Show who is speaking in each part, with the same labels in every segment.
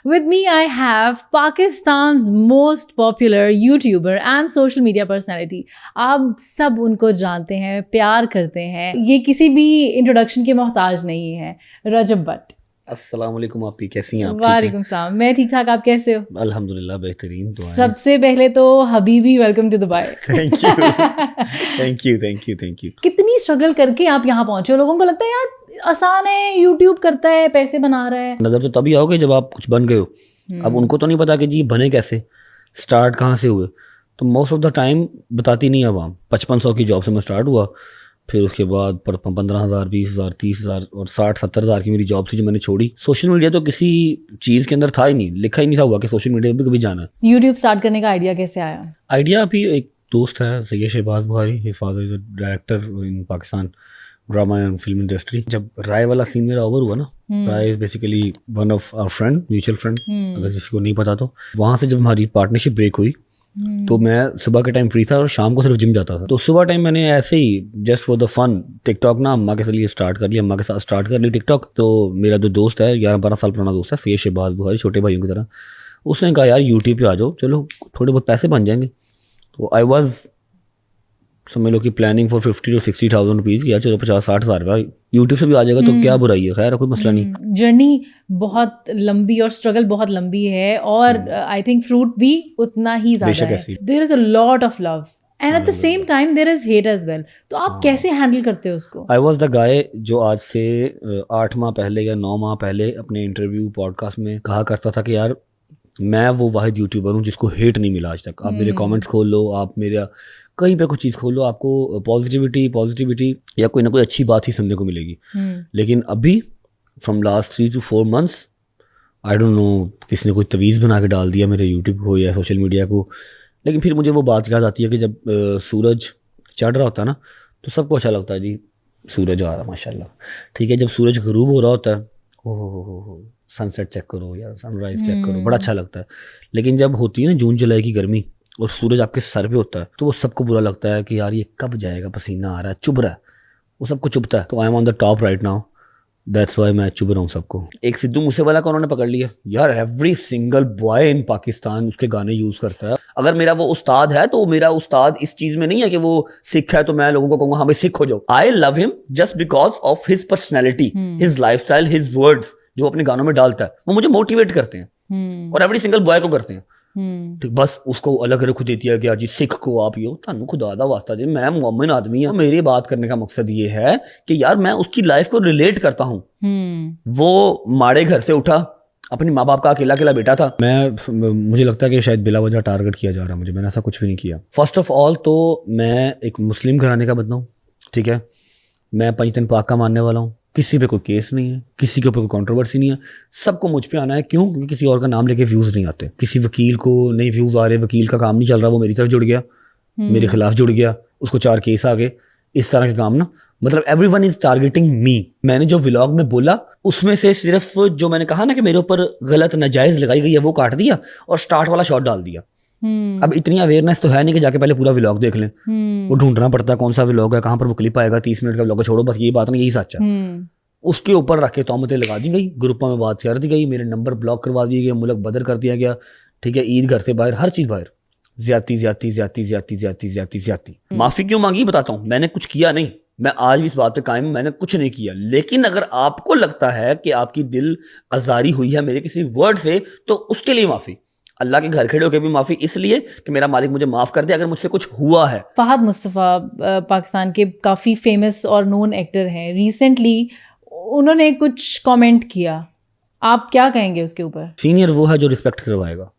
Speaker 1: With me, I have Pakistan's most popular YouTuber and social media personality. आप सब उनको जानते हैं, प्यार करते हैं, ये किसी भी इंट्रोडक्शन के मोहताज नहीं है, रजब भट्ट।
Speaker 2: अस्सलाम वालेकुम, आप कैसी हैं? आप
Speaker 1: वालेकुम सलाम, मैं ठीक ठाक, आप कैसे हो?
Speaker 2: अल्हम्दुलिल्लाह बेहतरीन। तो
Speaker 1: सबसे पहले तो हबीबी, welcome to Dubai.
Speaker 2: Thank you thank you thank you thank you.
Speaker 1: कितनी स्ट्रगल करके आप यहाँ पहुंचे हो? लोगों को लगता है यार आसान है, यूट्यूब करता है, पैसे बना रहा है।
Speaker 2: नजर तो तभी आओगे जब आप कुछ बन गए हो। अब उनको तो नहीं पता कि जी बने कैसे, स्टार्ट कहाँ से हुए। तो मोस्ट ऑफ द टाइम बताती नहीं है आवाम। 5500 की जॉब से मैं स्टार्ट हुआ, फिर उसके बाद 15,000, 20,000, 30,000 और 60-70,000 की मेरी जॉब थी जो मैंने छोड़ी। सोशल मीडिया तो किसी चीज़ के अंदर था ही नहीं, लिखा ही नहीं था हुआ कि सोशल मीडिया पे भी कभी जाना है।
Speaker 1: यूट्यूब स्टार्ट करने का आइडिया कैसे आया?
Speaker 2: आइडिया अभी एक दोस्त है Syed Shahbaz Bukhari, his father is a director in Pakistan drama and film industry. जब राय वाला सीन मेरा ओवर हुआ ना, Rai is basically one of our friend, mutual friend, अगर किसी को नहीं पता तो। वहाँ से जब हमारी पार्टनरशिप ब्रेक हुई तो मैं सुबह के टाइम फ्री था और शाम को सिर्फ जिम जाता था। तो सुबह टाइम मैंने ऐसे ही just for the fun TikTok ना अम्मा के लिए स्टार्ट कर लिया, अम्मा के साथ स्टार्ट कर ली टिकटॉक। तो मेरा जो दोस्त है 11-12 साल पुराना दोस्त है सैयद शहबाज बुखारी, छोटे भाइयों की तरह, उसने कहा यार यूट्यूब पे आ जाओ, चलो थोड़े बहुत पैसे बन जाएंगे। तो आई वॉज समझ लो कि प्लानिंग फॉर 50 to 60,000 रुपीज़ की, यार चलो 50-60 हज़ार का यूट्यूब से भी आ जाएगा तो क्या बुराई है, खैर कोई मसला नहीं।
Speaker 1: जर्नी बहुत लंबी और स्ट्रगल बहुत लंबी है और आई थिंक फ्रूट भी उतना ही ज्यादा है। There is a lot of love and at the same time there is hate as well. तो आप कैसे हैंडल करते हो उसको?
Speaker 2: आई वॉज द गाय जो आज से 8 माह पहले या 9 माह पहले अपने इंटरव्यू पॉडकास्ट में कहा करता था कि यार मैं वो वाहिद यूट्यूबर हूँ जिसको हेट नहीं मिला आज तक। आप मेरे कमेंट्स खोल लो, आप मेरा कहीं पे कुछ चीज़ खोल लो, आपको पॉजिटिविटी या कोई ना कोई अच्छी बात ही सुनने को मिलेगी। लेकिन अभी from last 3 to 4 months I don't know किसी ने कोई तवीज़ बना के डाल दिया मेरे यूट्यूब को या सोशल मीडिया को। लेकिन फिर मुझे वो बात याद आती है कि जब सूरज चढ़ रहा होता है ना तो सबको अच्छा लगता है, जी सूरज आ रहा माशाल्लाह, ठीक है। जब सूरज गरूब हो रहा होता है, ओहो सनसेट चेक करो या सनराइज चेक करो, बड़ा अच्छा लगता है। लेकिन जब होती है ना जून जुलाई की गर्मी और सूरज आपके सर पे होता है तो वो सबको बुरा लगता है कि यार ये कब जाएगा, पसीना आ रहा है, चुभ रहा है, वो सबको चुभता है। तो I am on the top right now, that's why मैं चुभ रहा हूँ सबको। एक सिद्धू मूसेवाला को उन्होंने पकड़ लिया, यार every single boy in Pakistan उसके गाने यूज करता है। अगर मेरा वो उस्ताद है तो मेरा उस्ताद इस चीज में नहीं है कि वो सिख है तो मैं लोगों को कहूंगा हाँ भाई सिख हो जाओ। I love him just because of his personality, his lifestyle, his words जो अपने गानों में डालता है, वो मुझे मोटिवेट करते हैं और एवरी सिंगल बॉय को करते हैं। ठीक, बस उसको अलग रख देती है कि जी सिख को आप यो थानू खुदा दा वास्ता दे, मैं मोमिन आदमी हूं। मेरी बात करने का मकसद ये है कि यार मैं उसकी लाइफ को रिलेट करता हूँ। वो माड़े घर से उठा, अपनी माँ बाप का अकेला बेटा था। मुझे लगता है कि शायद बिला वजह टारगेट किया जा रहा है मुझे, मैंने ऐसा कुछ भी नहीं किया। फर्स्ट ऑफ ऑल तो मैं एक मुस्लिम घराने का बंदा हूँ, ठीक है। मैं पंजतन पाक का मानने वाला हूँ, किसी पे कोई केस नहीं है, किसी के ऊपर कोई कंट्रोवर्सी नहीं है, सबको मुझ पे आना है। क्यों? क्योंकि किसी और का नाम लेके व्यूज नहीं आते। किसी वकील को नहीं व्यूज आ रहे, वकील का काम नहीं चल रहा, वो मेरी तरफ जुड़ गया, मेरे खिलाफ जुड़ गया, उसको 4 केस आ गए, इस तरह के काम ना। मतलब एवरीवन इज टारगेटिंग मी। मैंने जो व्लॉग में बोला उसमें से सिर्फ जो मैंने कहा ना कि मेरे ऊपर गलत नाजायज लगाई गई है वो काट दिया और स्टार्ट वाला शॉट डाल दिया। अब इतनी अवेयरनेस तो है नहीं कि जाके पहले पूरा व्लॉग देख लें, वो ढूंढना पड़ता है कौन सा व्लॉग है, कहाँ पर वो क्लिप आएगा, 30 मिनट का व्लॉग, छोड़ो बस ये बात नहीं, यही सच है। उसके ऊपर रख के तोहमतें लगा दी गई, ग्रुपों में बात कर दी गई, मेरे नंबर ब्लॉक करवा दिए गए, मुल्क बदर कर दिया गया, ठीक है। ईद घर से बाहर, हर चीज बाहर, ज्यादती। माफी क्यों मांगी बताता हूँ, मैंने कुछ किया नहीं, मैं आज भी इस बात पे कायम हूं, मैंने कुछ नहीं किया। लेकिन अगर आपको लगता है कि आपकी दिल आजारी हुई है मेरे किसी वर्ड से तो उसके लिए माफी, अल्लाह के घर खड़े होकर भी माफी, इसलिए कि मेरा मालिक मुझे माफ कर दे अगर मुझसे कुछ हुआ है।
Speaker 1: फहद मुस्तफ़ा पाकिस्तान के काफी फेमस और नोन एक्टर हैं, रिसेंटली उन्होंने कुछ कमेंट किया, आप क्या कहेंगे उसके ऊपर?
Speaker 2: सीनियर वो है जो रिस्पेक्ट करवाएगा,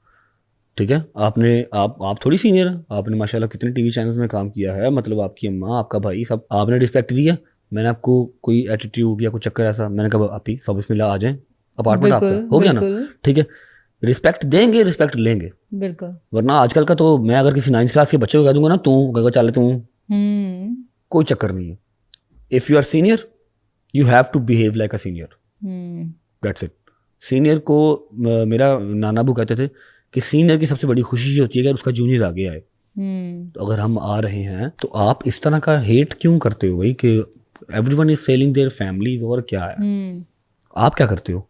Speaker 2: ठीक है। आप थोड़ी सीनियर है, आपने माशाल्लाह कितने टीवी चैनल्स में काम किया है, मतलब आपकी अम्मा, आपका भाई, सब आपने रिस्पेक्ट दिया। मैंने आपको कोई एटीट्यूड या कोई चक्कर ऐसा, मैंने कहा आप ही सब बिस्मिल्लाह आ जाएं, अपार्टमेंट आपका हो गया ना, ठीक है। रिस्पेक्ट देंगे, रिस्पेक्ट लेंगे,
Speaker 1: बिल्कुल।
Speaker 2: वरना आजकल का तो मैं अगर किसी 9th क्लास के बच्चे को कह दूंगा ना तू कहेगा चल तू, कोई चक्कर नहीं है। If you are senior you have to behave like a senior, that's it. Senior को मेरा नाना अबू कहते थे कि सीनियर की सबसे बड़ी खुशी ये होती है कि उसका जूनियर आगे आए। तो अगर हम आ रहे हैं तो आप इस तरह का हेट क्यों करते हो भाई कि everyone is selling their family, और क्या है, आप क्या करते हो?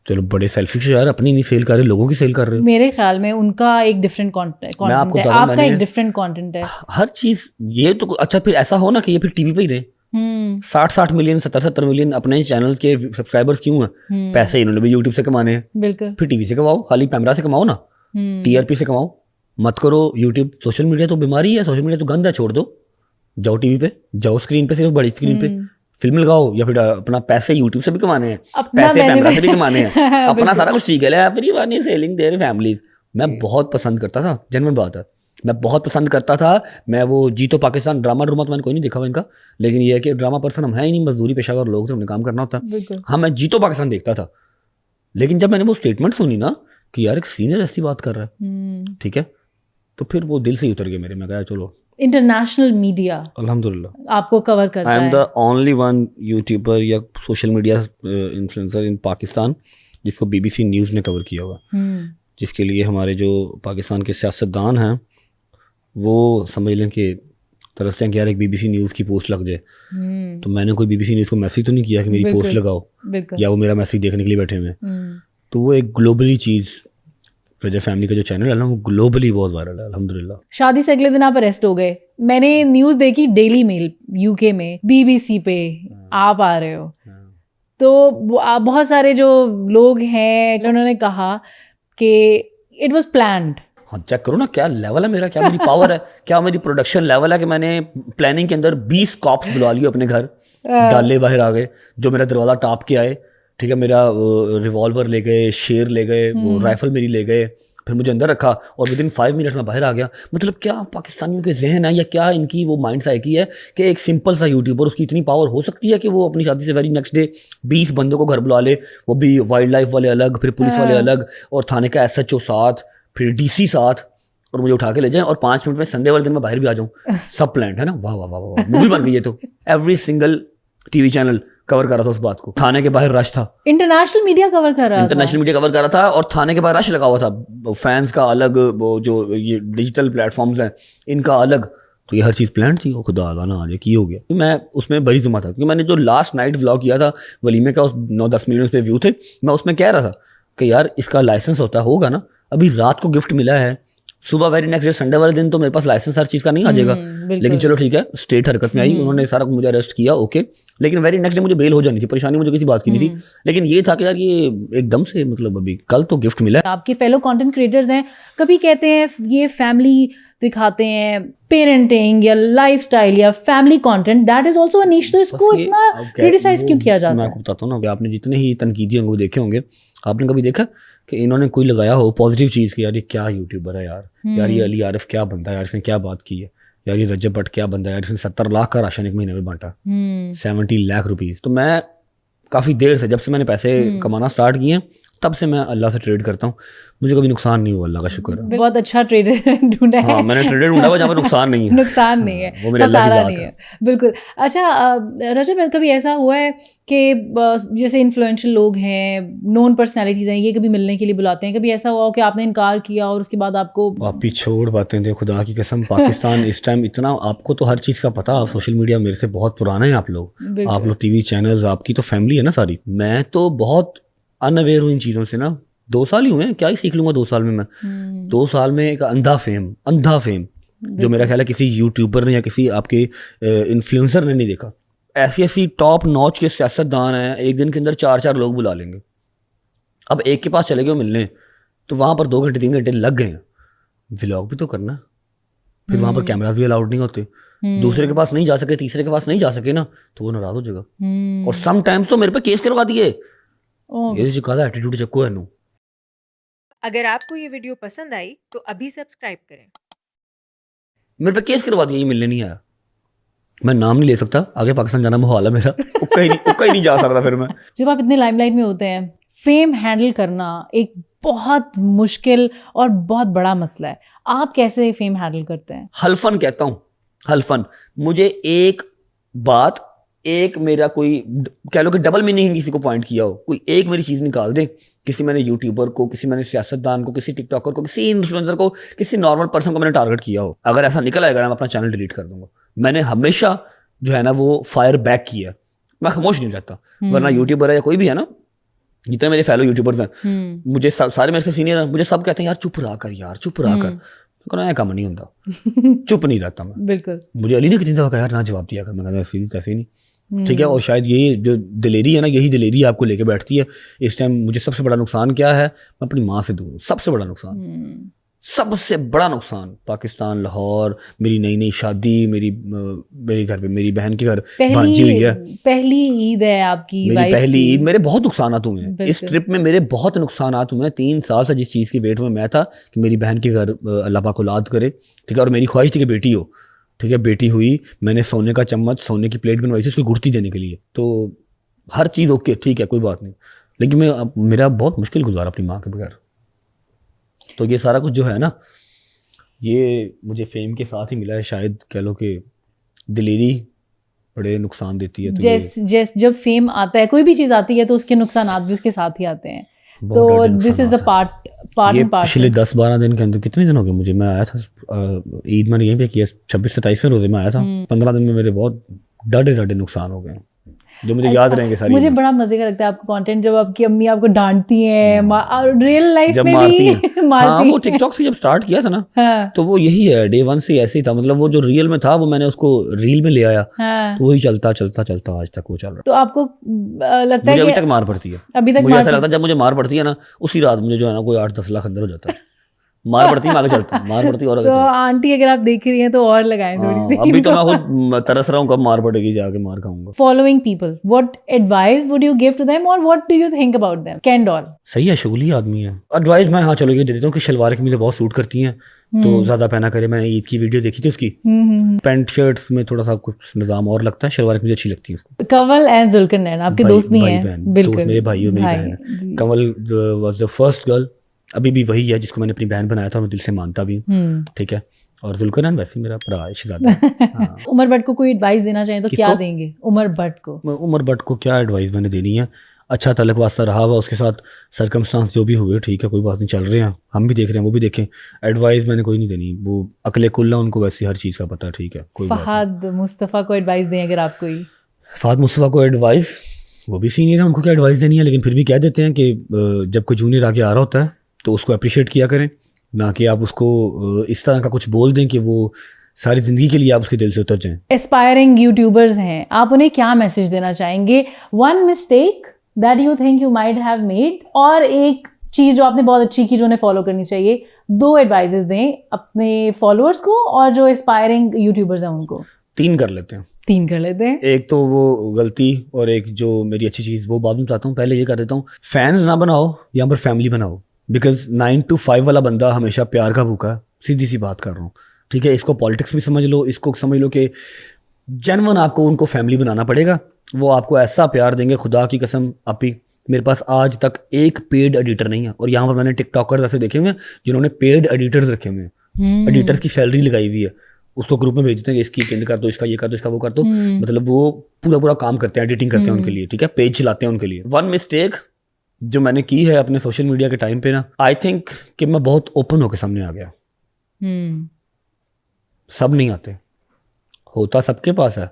Speaker 2: चलो बड़े सेल्फिश यार, अपनी नहीं सेल कर रहे, लोगों की सेल कर रहे हो।
Speaker 1: मेरे ख्याल में उनका एक डिफरेंट कंटेंट है, आपका एक डिफरेंट कंटेंट है।
Speaker 2: हर चीज ये तो अच्छा, फिर ऐसा हो ना कि ये फिर टीवी पे ही रहे। 60 मिलियन 70 मिलियन अपने चैनल के सब्सक्राइबर्स क्यों हैं? पैसे इन्होंने भी यूट्यूब से कमाने हैं,
Speaker 1: बिल्कुल।
Speaker 2: फिर टीवी से कमाओ, खाली पैमरा से कमाओ ना, टीआरपी से कमाओ, मत करो यूट्यूब। सोशल मीडिया तो बीमारी है, सोशल मीडिया तो गंद है, छोड़ दो, जाओ टीवी पे, जाओ स्क्रीन पे, सिर्फ बड़ी स्क्रीन पे फिल्म लगाओ, या फिर अपना पैसे यूट्यूब से भी कमाने हैं, पैसे पैमरा से भी कमाने हैं, अपना सारा कुछ ठीक है, everyone is selling their families. मैं बहुत पसंद करता था, जेन्युइन बात है, मैं बहुत पसंद करता था। मैं वो जीतो पाकिस्तान ड्रामा तो मैंने कोई नहीं देखा हुआ इनका, लेकिन ये है कि ड्रामा पर्सन हम है ही नहीं, मजदूरी पेशावर लोग थे, हमने काम करना होता है। हाँ, मैं जीतो पाकिस्तान देखता था, लेकिन जब मैंने वो स्टेटमेंट सुनी ना कि यार एक सीनियर ऐसी बात कर रहा है, ठीक है, तो फिर वो दिल से ही उतर गया मेरे। मैं कहा चलो,
Speaker 1: इंटरनेशनल मीडिया
Speaker 2: अल्हम्दुलिल्लाह
Speaker 1: आपको कवर करता है।
Speaker 2: I am the only one YouTuber या social media influencer in Pakistan जिसको BBC न्यूज़ ने कवर किया हुआ, जिसके लिए हमारे जो पाकिस्तान के सियासतदान हैं वो समझ लें कि तरसते हैं कि यार एक BBC न्यूज़ की पोस्ट लग जाए। तो मैंने कोई BBC न्यूज़ को मैसेज तो नहीं किया कि मेरी पोस्ट लगाओ, या वो मेरा मैसेज देखने के लिए बैठे हुए। तो वो एक ग्लोबली चीज़, रजा फैमिली का जो चैनल है ना, वो ग्लोबली बहुत वायरल है अल्हम्दुलिल्लाह।
Speaker 1: शादी से अगले दिन आप अरेस्ट हो गए। मैंने न्यूज़ देखी डेली मेल UK में, BBC पे आप आ रहे हो, तो बहुत सारे जो लोग हैं उन्होंने कहा कि इट वाज प्लान्ड।
Speaker 2: हाँ, चेक करो ना क्या लेवल है मेरा, क्या मेरी पावर है, क्या मेरी प्रोडक्शन लेवल है कि मैंने प्लानिंग के अंदर 20 कॉप्स बुला लिए अपने घर, डाले बाहर आ गए, जो मेरा दरवाज़ा टाप के आए, ठीक है, मेरा रिवॉल्वर ले गए, शेर ले गए, वो राइफल मेरी ले गए, फिर मुझे अंदर रखा और विदिन 5 मिनट में बाहर आ गया। मतलब क्या पाकिस्तानियों के जहन है, या क्या इनकी वो माइंड साइकी है कि एक सिंपल सा यूट्यूबर, उसकी इतनी पावर हो सकती है कि वो अपनी शादी से वेरी नेक्स्ट डे 20 बंदों को घर बुला ले, वो भी वाइल्ड लाइफ वाले अलग, फिर पुलिस वाले अलग, और थाने का SHO साथ, फिर DC साथ, और मुझे उठा के ले जाएं और 5 मिनट में संडे वाले दिन में बाहर भी आ जाऊं। सब प्लान है ना। वाह वाह वाह वाह, मूवी बन गई है। तो every single TV channel cover कर रहा था उस बात को। थाने के बाहर रश था,
Speaker 1: इंटरनेशनल मीडिया कवर कर रहा था,
Speaker 2: इंटरनेशनल मीडिया कवर कर रहा था, और थाने के बाहर रश लगा हुआ था, फैंस का अलग, वो जो ये डिजिटल प्लेटफॉर्म्स हैं इनका अलग। तो ये हर चीज़ प्लान थी। खुदा आगा ना आज की हो गया। मैं उसमें बड़ी जुमा था, क्योंकि मैंने जो लास्ट नाइट व्लॉग किया था वलीमे का, उस 9-10 मिलियन पे व्यू थे। मैं उसमें कह रहा था कि यार इसका लाइसेंस होगा ना, अभी रात को गिफ्ट मिला है, सुबह वेरी नेक्स्ट डे संडे वाले दिन तो मेरे पास लाइसेंस हर चीज़ का नहीं आ जाएगा। लेकिन चलो ठीक है, स्टेट हरकत में आई, उन्होंने सारा कुछ मुझे अरेस्ट किया, ओके, लेकिन वेरी नेक्स्ट डे मुझे बेल हो जानी थी। परेशानी मुझे किसी बात की नहीं थी, लेकिन ये था कि यार ये एकदम से, मतलब अभी कल तो गिफ्ट मिला है।
Speaker 1: आपके फेलो कंटेंट क्रिएटर्स हैं, कभी कहते हैं ये फैमिली दिखाते हैं, पेरेंटिंग या लाइफस्टाइल या family content, that is also a niche, तो इसको इतना क्रिटिसाइज क्यों किया जाता है?
Speaker 2: मैं आपको बताता हूँ ना, आपने जितने ही तनकीदी अंगूर देखे होंगे, आपने कभी देखा कि इन्होंने कोई लगाया हो पॉजिटिव चीज़ की, यार ये क्या यूट्यूबर है यार, यार ये अली आरिफ क्या बंदा है यार, इसने क्या बात की है यार, ये रजब भट्ट क्या बंदा है यार, इसने 70 लाख का राशन एक महीने में बांटा, 70 लाख रुपीज़। तो मैं काफ़ी देर से, जब से मैंने पैसे कमाना स्टार्ट किए, तब से मैं अल्लाह से ट्रेड करता हूँ, मुझे कभी नुकसान नहीं हुआ, अल्लाह का शुक्र है।
Speaker 1: बहुत अच्छा ट्रेडर ढूंढा है।
Speaker 2: हाँ, मैंने ट्रेडर ढूंढा हुआ जहाँ पर नुकसान नहीं है।
Speaker 1: नुकसान नहीं है,
Speaker 2: वो मेरे अल्लाह की ज़ात है।
Speaker 1: बिल्कुल। अच्छा रजब, कभी ऐसा हुआ है कि जैसे इन्फ्लुएंशियल लोग हैं, नोन पर्सनैलिटीज़ हैं, ये कभी मिलने के लिए बुलाते हैं, कभी ऐसा हुआ हो कि आपने इनकार किया और उसके बाद आपको? आप
Speaker 2: ही छोड़ बातें थे, खुदा की कसम, पाकिस्तान इस टाइम इतना, आपको तो हर चीज़ का पता, आप सोशल मीडिया मेरे से बहुत पुराने हैं आप लोग TV चैनल्स, आपकी तो फैमिली है ना सारी। मैं तो बहुत अनअवेयर हूँ इन चीज़ों से ना। 2 साल ही हुए हैं, क्या ही सीख लूँगा 2 साल में मैं। 2 साल में एक अंधा फेम जो मेरा ख्याल है किसी यूट्यूबर ने या किसी आपके इन्फ्लुएंसर ने नहीं देखा। ऐसी टॉप नॉच के सियासतदान हैं, एक दिन के अंदर 4-4 लोग बुला लेंगे। अब एक के पास चले गए मिलने, तो वहाँ पर 2 घंटे 3 घंटे लग गए हैं, व्लॉग भी तो करना, फिर वहाँ पर कैमरास भी अलाउड नहीं होते, दूसरे के पास नहीं जा सके, तीसरे के पास नहीं जा सके ना, तो वो नाराज हो जाएगा। और समटाइम्स तो मेरे पे केस करवा दिए, ये जो कहा एटीट्यूड चक्को है नू।
Speaker 3: अगर आपको ये वीडियो पसंद आई तो अभी सब्सक्राइब करें।
Speaker 2: मेरे पे केस करवा दिया, ये मिलने नहीं आया। मैं नाम नहीं ले सकता, आगे पाकिस्तान जाना मुहाल है मेरा, उक्का ही नहीं जा सकता फिर मैं।
Speaker 1: जब आप इतने लाइमलाइट में होते हैं, फेम हैंडल करना एक बहुत मुश्किल और बहुत बड़ा मसला है। आप कैसे फेम हैंडल करते हैं?
Speaker 2: हल्फन कहता हूँ, हल्फन। मुझे एक बात, एक मेरा कोई कह लो कि डबल मीनिंग किसी को पॉइंट किया हो, कोई एक मेरी चीज़ निकाल दे, किसी मैंने यूट्यूबर को, किसी मैंने सियासतदान को, किसी टिकटॉकर को, किसी इन्फ्लुएंसर को, किसी नॉर्मल पर्सन को मैंने टारगेट किया हो, अगर ऐसा निकल आएगा मैं अपना चैनल डिलीट कर दूंगा। मैंने हमेशा जो है ना वो फायर बैक किया, मैं खामोश नहीं रहता। वरना यूट्यूबर है या कोई भी है ना, जितने मेरे फेलो यूट्यूबर्स हैं, मुझे सारे मेरे से सीनियर हैं, मुझे सब कहते हैं यार चुप रहा कर यार, चुप रहा कर। मैं काम नहीं होता, चुप नहीं रहता मैं।
Speaker 1: बिल्कुल।
Speaker 2: मुझे अली ने कितनी दफा कहा यार ना जवाब दिया कर, मैं कहता ऐसे नहीं, ठीक है। और शायद ये जो दिलेरी है ना, यही दिलेरी आपको लेके बैठती है। इस टाइम मुझे सबसे बड़ा नुकसान क्या है, मैं अपनी माँ से दूर हूँ। सबसे बड़ा नुकसान, सबसे बड़ा नुकसान पाकिस्तान, लाहौर, मेरी नई नई शादी, मेरे घर पे मेरी बहन के घर भांजी हुई है,
Speaker 1: पहली ईद है आपकी,
Speaker 2: मेरी पहली ईद। मेरे बहुत नुकसानात हुए हैं इस ट्रिप में, मेरे बहुत नुकसानात हुए हैं। 3 साल से जिस चीज़ की वेट में मैं था कि मेरी बहन के घर अल्लाह पाक औलाद करे, ठीक है। और मेरी ख्वाहिश थी कि बेटी हो, ठीक है। बेटी हुई, मैंने सोने का चम्मच, सोने की प्लेट बनवाई थी उसकी गुड़ती देने के लिए। तो हर चीज़ ओके, ठीक है, कोई बात नहीं। लेकिन मेरा बहुत मुश्किल गुजारा अपनी माँ के बगैर। तो ये सारा कुछ जो है ना, ये मुझे फेम के साथ ही मिला है। शायद कह लो कि दिलेरी बड़े नुकसान देती है। तो
Speaker 1: जब फेम आता है, कोई भी चीज़ आती है तो उसके नुकसान भी उसके साथ ही आते हैं। तो this is a part and part.
Speaker 2: पिछले 10-12 दिन के अंदर, कितने दिन हो गए मुझे, मैं आया था ईद मैंने यहीं पे किया, 26-27 में रोजे में आया था। 15 दिन में मेरे बहुत डाढ़े नुकसान हो गए जो मुझे याद रहेंगे सारी।
Speaker 1: मुझे बड़ा मजे का लगता है आपका कंटेंट, जब आपकी अम्मी आपको डांटती हैं, रियल लाइफ
Speaker 2: जब
Speaker 1: में
Speaker 2: मारती
Speaker 1: भी
Speaker 2: हैं। हाँ, वो टिकटॉक से जब स्टार्ट किया था ना,
Speaker 1: हाँ।
Speaker 2: तो वो यही है, डे 1 से ऐसे ही था। मतलब वो जो रियल में था वो मैंने उसको रील में ले आया,
Speaker 1: हाँ।
Speaker 2: तो वही चलता आज तक वो चल रहा है।
Speaker 1: तो आपको लगता है
Speaker 2: मुझे अभी तक मार पड़ती है,
Speaker 1: अभी तक
Speaker 2: मुझे ऐसा लगता है जब मुझे मार पड़ती है ना, उसी रात मुझे जो है ना कोई 8-10 लाख अंदर हो जाता है। मार पड़ती है, मैं आगे चलता हूँ, मार पड़ती है और आगे
Speaker 1: तो आंटी अगर आप देख रही हैं तो और लगाएं थोड़ी सी।
Speaker 2: अभी तो मैं खुद तरस रहा हूँ कब मार पड़ेगी, जाके मार खाऊंगा।
Speaker 1: Following people, what advice would you give to them और what do you think about them? कैंडोर
Speaker 2: सही है, शुगली आदमी है। एडवाइस मैं चलो ये दे देता हूँ कि शलवार की मुझे बहुत सूट करती हैं, तो ज्यादा पहना करे। मैंने ईद की वीडियो देखी थी उसकी, पैंट शर्ट्स में थोड़ा सा कुछ निजाम और लगता है, शलवार की मुझे अच्छी लगती है उसको।
Speaker 1: कंवल एंड जुल्करनैन आपके दोस्त भी हैं?
Speaker 2: बिल्कुल, मेरे भाई और मेरी बहन। Kanwal was the first girl, अभी भी वही है जिसको मैंने अपनी बहन बनाया था, मैं दिल से मानता भी हूँ, ठीक है। और जुल्करनैन वैसे मेरा भरा है, शहजादा।
Speaker 1: उमर भट्ट को कोई एडवाइस देना चाहें तो क्या देंगे? उमर भट्ट को
Speaker 2: क्या एडवाइस मैंने देनी है? अच्छा तलक वास्ता रहा हुआ उसके साथ, सर्कमस्टांस जो भी हुए, ठीक है, कोई बात नहीं, चल रहे हैं, हम भी देख रहे हैं, वो भी देखें। एडवाइस मैंने कोई नहीं देनी, वो अकले कुल्ला, उनको वैसे हर चीज़ का पता, ठीक है। कोई
Speaker 1: फहद मुस्तफ़ा को एडवाइस दें अगर आप कोई?
Speaker 2: फहद मुस्तफ़ा को एडवाइस, वो भी सीनियर है, उनको क्या एडवाइस देनी है, लेकिन फिर भी कह देते हैं कि जब कोई जूनियर आगे आ रहा होता है तो उसको अप्रिशिएट किया करें, ना कि आप उसको इस तरह का कुछ बोल दें कि वो सारी ज़िंदगी के लिए आप उसके दिल से उतर जाएं।
Speaker 1: एस्पायरिंग यूट्यूबर्स हैं, आप उन्हें क्या मैसेज देना चाहेंगे? One mistake that you think you might have made, और एक चीज़ जो आपने बहुत अच्छी की जो उन्हें फॉलो करनी चाहिए। 2 एडवाइजेस दें अपने फॉलोअर्स को और जो एस्पायरिंग यूट्यूबर्स हैं उनको।
Speaker 2: 3 कर लेते हैं।
Speaker 1: 3 कर लेते हैं।
Speaker 2: एक तो वो गलती, और एक जो मेरी अच्छी चीज़, वो बाद में बताता हूँ। पहले ये कर देता हूँ, फैंस ना बनाओ, यहाँ पर फैमिली बनाओ। बिकॉज 9 to 5 वाला बंदा हमेशा प्यार का भूखा है, सीधी सी बात कर रहा हूँ, ठीक है। इसको पॉलिटिक्स भी समझ लो, इसको समझ लो कि जेन्युइन आपको उनको फैमिली बनाना पड़ेगा। वो आपको ऐसा प्यार देंगे, खुदा की कसम। अपी मेरे पास आज तक एक पेड एडिटर नहीं है, और यहाँ पर मैंने टिकटॉकर्स ऐसे देखे हुए हैं जिन्होंने पेड एडिटर्स रखे हुए हैं, एडिटर्स की सैलरी लगाई हुई है, उसको ग्रुप में भेज देते हैं कि इसकी टेंड कर दो, इसका ये कर दो, इसका वो कर दो। मतलब वो पूरा काम करते हैं, एडिटिंग करते हैं उनके लिए, ठीक है, पेज चलाते हैं उनके लिए। वन मिस्टेक जो मैंने की है अपने सोशल मीडिया के टाइम पे ना, आई थिंक कि मैं बहुत ओपन होकर सामने आ गया। सब नहीं आते, होता सबके पास है,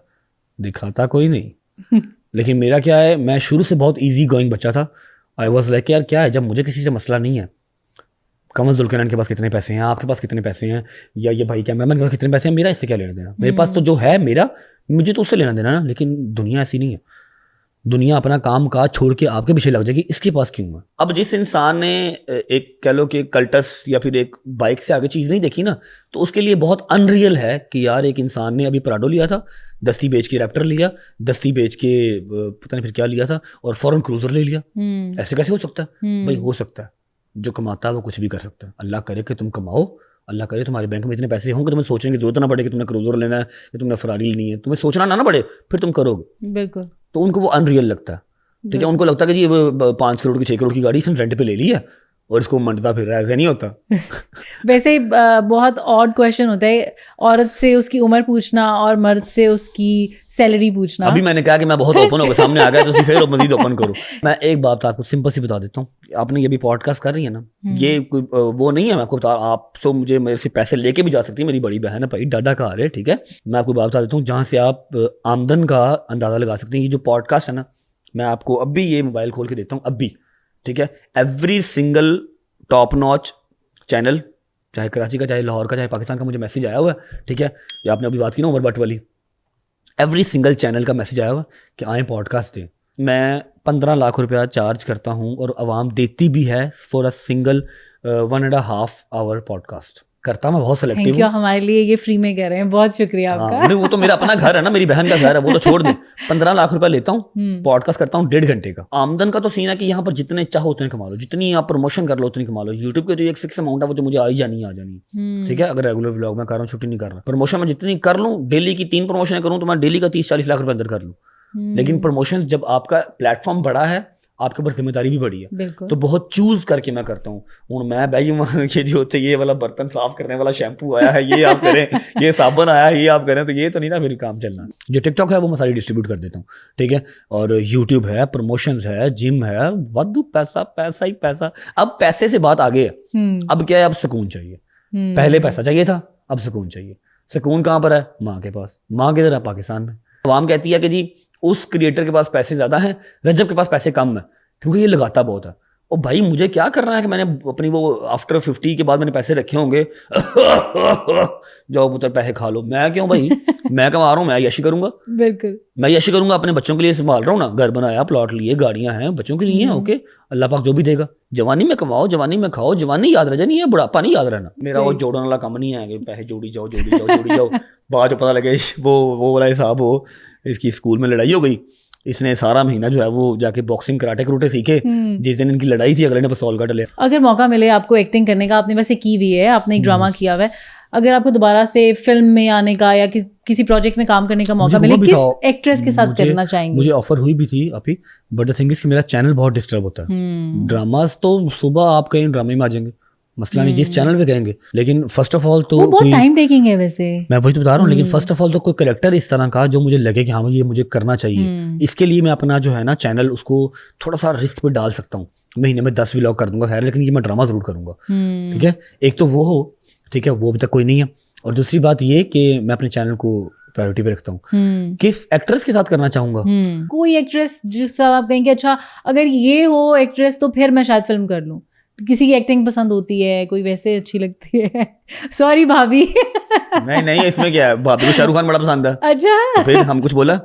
Speaker 2: दिखाता कोई नहीं। लेकिन मेरा क्या है, मैं शुरू से बहुत इजी गोइंग बच्चा था। आई वॉज लाइक यार क्या है, जब मुझे किसी से मसला नहीं है, कंवल जुल्करनैन के पास कितने पैसे हैं, आपके पास कितने पैसे हैं, या ये भाई कैमरामैन के पास कितने पैसे हैं, मेरा इससे क्या लेना देना? मेरे पास तो जो है मेरा, मुझे तो उससे लेना देना ना। लेकिन दुनिया ऐसी नहीं है, दुनिया अपना काम काज छोड़ के आपके पीछे लग जाएगी, इसके पास क्यों है? अब जिस इंसान ने एक कह लो कि कल्टस या फिर एक बाइक से आगे चीज़ नहीं देखी ना, तो उसके लिए बहुत अनरियल है कि यार एक इंसान ने अभी प्राडो लिया था, दस्ती बेच के रैप्टर लिया, दस्ती बेच के पता नहीं फिर क्या लिया था, और फॉरेन क्रूजर ले लिया। ऐसे कैसे हो सकता है भाई? हो सकता है, जो कमाता है वो कुछ भी कर सकता है। अल्लाह करे कि तुम कमाओ, अल्लाह करे तुम्हारे बैंक में इतने पैसे होंगे तुम्हें सोचने की जरूरत ना पड़े कि तुमने क्रूजर लेना है कि तुमने फरारी लेनी है, तुम्हें सोचना ना पड़े, फिर तुम करोगे।
Speaker 1: बिल्कुल।
Speaker 2: तो उनको वो अनरियल लगता है, ठीक है। उनको लगता है कि जी 5 करोड़ की 6 करोड़ की गाड़ी इसने रेंट पे ले ली है और इसको मंडता फिर रहा है, ऐसा नहीं होता।
Speaker 1: वैसे ही बहुत ऑड क्वेश्चन होता है, औरत से उसकी उम्र पूछना और मर्द से उसकी सैलरी पूछना।
Speaker 2: अभी मैंने कहा कि मैं बहुत ओपन होकर सामने आ गया, तो फिर मजीद ओपन करो। मैं एक बात आपको सिंपल सी बता देता हूँ, आपने ये भी पॉडकास्ट कर रही है ना, ये कोई वो नहीं है, मैं आपको बता, आप तो मुझे मेरे से पैसे लेके भी जा सकती है, मेरी बड़ी बहन है भाई, डाडा का आ रहे, ठीक है। मैं आपको बात बता देता हूँ जहाँ से आप आमदन का अंदाजा लगा सकते हैं। ये जो पॉडकास्ट है ना, मैं आपको अब भी ये मोबाइल खोल के देता हूँ, अब भी ठीक है, every single top notch channel, चाहे कराची का, चाहे लाहौर का, चाहे पाकिस्तान का, मुझे मैसेज आया हुआ है, ठीक है, या आपने अभी बात की ना उमर भट्ट वाली, एवरी सिंगल चैनल का मैसेज आया हुआ कि आए पॉडकास्ट दें। मैं 15 लाख रुपया चार्ज करता हूँ और आवाम देती भी है for a single 1.5 hour podcast. करता मैं बहुत
Speaker 1: थैंक
Speaker 2: सेलेक्टिव
Speaker 1: यू,
Speaker 2: हूँ।
Speaker 1: हमारे लिए ये फ्री में कह रहे हैं, बहुत शुक्रिया आपका।
Speaker 2: हाँ, नहीं वो तो मेरा अपना घर है ना, मेरी बहन का घर है, वो तो छोड़ दे। 15 लाख रुपया लेता हूँ, पॉडकास्ट करता हूँ 1.5 घंटे का। आमदन का तो सीन है कि यहाँ पर जितने चाहो उतने कमा लो, जितनी आप प्रमोशन कर लो उतनी कमा लो। यूट्यूब के तो एक फिक्स अमाउंट है, वो जो मुझे आ जानी है, ठीक है। अगर रेगुलर व्लॉग में कर रहा हूँ, छुट्टी नहीं कर रहा, प्रमोशन में जितनी कर लूँ, डेली की 3 प्रमोशन करूँ तो मैं डेली का 30-40 लाख रुपए अंदर कर लूँ। लेकिन प्रमोशन जब आपका प्लेटफॉर्म बड़ा है, आपके ऊपर जिम्मेदारी भी बड़ी है, तो बहुत चूज करके मैं करता हूँ। हूँ मैं भाई ये जो होते ये वाला बर्तन साफ करने वाला शैम्पू आया है, ये आप करें, ये साबुन आया है, ये आप करें, तो ये तो नहीं ना फिर काम चलना। जो टिकटॉक है वो मैं सारी डिस्ट्रीब्यूट कर देता हूँ, ठीक है। और यूट्यूब है, प्रमोशंस है, जिम है, वादू पैसा, पैसा ही पैसा। अब पैसे से बात आगे है, अब क्या है, अब सुकून चाहिए। पहले पैसा चाहिए था, अब सुकून चाहिए। सुकून कहाँ पर है? माँ के पास। माँ किधर है? पाकिस्तान में। आवाम कहती है कि जी उस क्रिएटर के पास पैसे ज्यादा हैं, रजब के पास पैसे कम है, क्योंकि ये लगाता बहुत है। और भाई मुझे क्या करना है कि मैंने अपनी वो आफ्टर 50 के बाद मैंने पैसे रखे होंगे जाओ पुत्र पैसे खा लो। मैं क्यों भाई, मैं कमा रहा हूँ, मैं यशी करूंगा।
Speaker 1: बिल्कुल,
Speaker 2: मैं यशी करूंगा, अपने बच्चों के लिए संभाल रहा हूँ ना, घर बनाया, प्लॉट लिए, गाड़ियां हैं, बच्चों के लिए हैं, ओके। अल्लाह पाक जो भी देगा, जवानी में कमाओ, जवानी में खाओ, जवानी याद रह जानी है, बुढ़ापा नहीं याद रहना। मेरा वो जोड़ने वाला काम नहीं है कि पैसे जोड़ी जाओ जोड़ी जाओ जोड़ी जाओ, बाद जो पता लगे वो वाला हिसाब हो, इसकी स्कूल में लड़ाई हो गई, इसने सारा महीना जो है वो जाके बॉक्सिंग, कराटे करूटे सीखे, जिस दिन इनकी लड़ाई थी अगले ने पिस्तौल काट लिया।
Speaker 1: अगर मौका मिले आपको एक्टिंग करने का, आपने वैसे की भी है, आपने एक ड्रामा किया हुआ है, अगर आपको दोबारा से फिल्म में आने का या किसी प्रोजेक्ट में काम करने का मौका मिले, किस एक्ट्रेस के साथ करना चाहेंगे?
Speaker 2: मुझे ऑफर हुई भी थी अभी, बट द थिंग इज कि मेरा चैनल बहुत डिस्टर्ब होता है। ड्रामास तो सुबह आप कहीं ड्रामे में आ जाएंगे, मसला नहीं, जिस चैनल पे कहेंगे। लेकिन फर्स्ट ऑफ ऑल तो
Speaker 1: वो बहुत टाइम टेकिंग है वैसे, मैं
Speaker 2: वही तो बता रहा हूँ। लेकिन फर्स्ट ऑफ ऑल तो कोई करेक्टर इस तरह का जो मुझे लगे कि हाँ ये मुझे करना चाहिए, इसके लिए मैं अपना जो है ना चैनल उसको थोड़ा सा रिस्क पे डाल सकता हूँ। महीने में 10 व्लॉग कर दूंगा, खैर, लेकिन ये मैं ड्रामा जरूर करूंगा, ठीक है। एक तो वो हो, ठीक है, वो अभी तक कोई नहीं है। और दूसरी बात ये कि मैं अपने चैनल को प्रायोरिटी पे रखता हूँ। किस एक्ट्रेस के साथ करना चाहूंगा?
Speaker 1: कोई एक्ट्रेस जिसके साथ आप कहेंगे अच्छा अगर ये हो एक्ट्रेस तो फिर मैं शायद फिल्म कर लूँ। किसी की एक्टिंग पसंद होती है, कोई वैसे अच्छी लगती है। सॉरी भाभी।
Speaker 2: नहीं, इसमें क्या है, भाभी को शाहरुख खान बड़ा पसंद है।
Speaker 1: अच्छा,
Speaker 2: फिर हम कुछ बोला?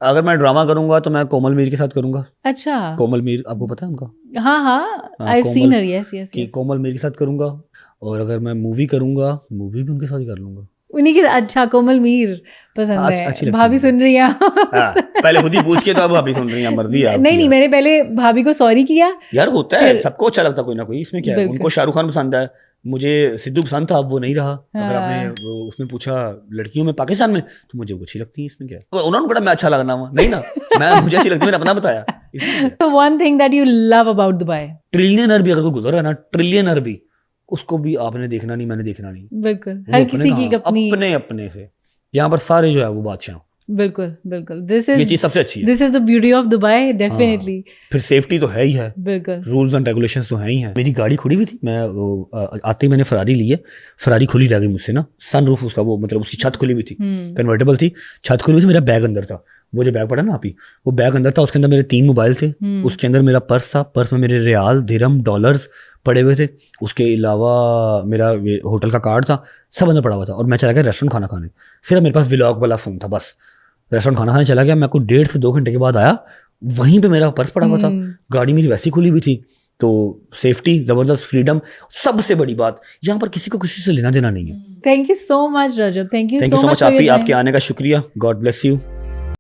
Speaker 2: अगर मैं ड्रामा करूंगा तो मैं कोमल मीर के साथ करूंगा।
Speaker 1: अच्छा,
Speaker 2: कोमल मीर आपको पता है उनका?
Speaker 1: हाँ, I have seen her, yes.
Speaker 2: Komal Meer के साथ करूंगा। और अगर मैं मूवी करूंगा, मूवी भी उनके साथ ही कर लूंगा।
Speaker 1: उन्हीं के। अच्छा, कोमल मीर पसंद है। भाभी सुन रही है?
Speaker 2: पहले खुद ही पूछ के तो अब भाभी सुन रही है, मर्जी है।
Speaker 1: नहीं, मैंने पहले भाभी को सॉरी किया।
Speaker 2: यार होता है, सबको अच्छा लगता कोई ना कोई, इसमें क्या है। उनको शाहरुख खान पसंद है, मुझे सिद्धू पसंद था, अब वो नहीं रहा। अगर आपने उसमें पूछा लड़कियों में पाकिस्तान में, तो मुझे वो अच्छी लगती है। इसमें क्या है, उन्होंने बड़ा मैं अच्छा लगना हुआ नहीं ना, मैं मुझे अच्छी लगती है, मैंने अपना बताया।
Speaker 1: तो one thing that you love about Dubai?
Speaker 2: Trillionaire भी अगर कोई गुजर रहा है ना, ट्रिलियनर भी, उसको भी आपने देखना नहीं, मैंने देखना नहीं।
Speaker 1: बिल्कुल, हर किसी की
Speaker 2: अपने से, यहाँ पर सारे जो है वो बादशाह।
Speaker 1: बिल्कुल, ये
Speaker 2: चीज सबसे अच्छी है।
Speaker 1: This is the beauty of Dubai, definitely.
Speaker 2: फिर सेफ्टी तो है ही है,
Speaker 1: बिल्कुल,
Speaker 2: रूल्स एंड रेगुलेशंस तो है ही है। मेरी गाड़ी खुली हुई थी, मैं आते ही मैंने फरारी ली है, फरारी खुली रह गई मुझसे ना, सनरूफ उसका वो मतलब उसकी छत खुली हुई थी, कन्वर्टेबल थी, छत खुली हुई थी, मेरा बैग अंदर था। वो जो बैग पड़ा ना आप ही, वो बैग अंदर था, उसके अंदर मेरे 3 मोबाइल थे, उसके अंदर मेरा पर्स था, पर्स में मेरे रियाल, दिरहम, डॉलर्स पड़े हुए थे, उसके अलावा मेरा होटल का कार्ड था, सब अंदर पड़ा हुआ था। और मैं चला गया रेस्टोरेंट खाना खाने, सिर्फ मेरे पास व्लॉग वाला फोन था, बस रेस्टोरेंट खाना खाने चला गया। मैं को 1.5 से 2 घंटे के बाद आया, वहीं पे मेरा पर्स पड़ा हुआ था, गाड़ी मेरी वैसी खुली हुई थी। तो सेफ्टी, जबरदस्त फ्रीडम, सबसे बड़ी बात, यहाँ पर किसी को किसी से लेना देना नहीं है।
Speaker 1: Thank you so much Rajab, thank you so much.
Speaker 2: आपके आने का शुक्रिया, गॉड ब्लेस यू।